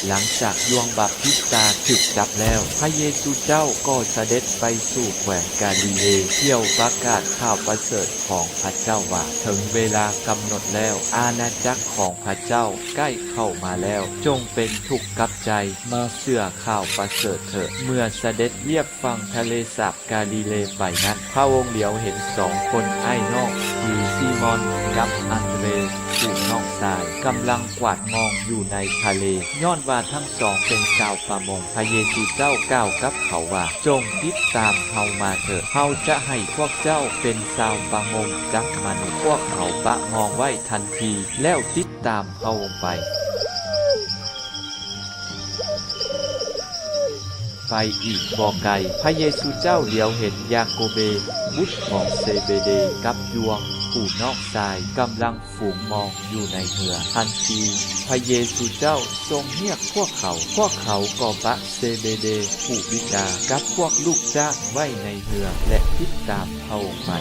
หลังจากยวงบัพติสตาถูกจับแล้วพระเยซูเจ้าก็เสด็จไปสู่แคว้นกาลิเลเที่ยวประกาศข่าวประเสริฐของพระเจ้าว่าถึงเวลากำหนดแล้วอาณาจักรของพระเจ้าใกล้เข้ามาแล้วจงเป็นทุกข์กับใจมาเชื่อข่าวประเสริฐเถิดเมื่อเสด็จเรียบฝั่งทะเลสาบกาลิเลไปนั้นพระองค์เหลียวเห็น2 คนไอ้น้องคือซีมอนกับอันเดรผู้น้องชายกำลังกวาดมองอยู่ในทะเลย้อนว่าทั้งสองเป็นชาวประมงพระเยซูเจ้ากล่าวกับเขาว่าจงติดตามเฮามาเถิดเฮาจะให้พวกเจ้าเป็นชาวประมงจักมนุษย์พวกเขาปะมองไว้ทันทีแล้วติดตามเฮาไปอีกบ่ไกลพระเยซูเจ้าเหลียวเห็นยาโคเบบุตรของเซเบเดกับยวงผู้นอกชายกำลังฝูงมองอยู่ในเรือทันทีพระเยซูเจ้าทรงเรียกพวกเขาก็ปะเซเบเดผู้บิดากับพวกลูกจ้างไว้ในเรือและติดตามพระองค์ไป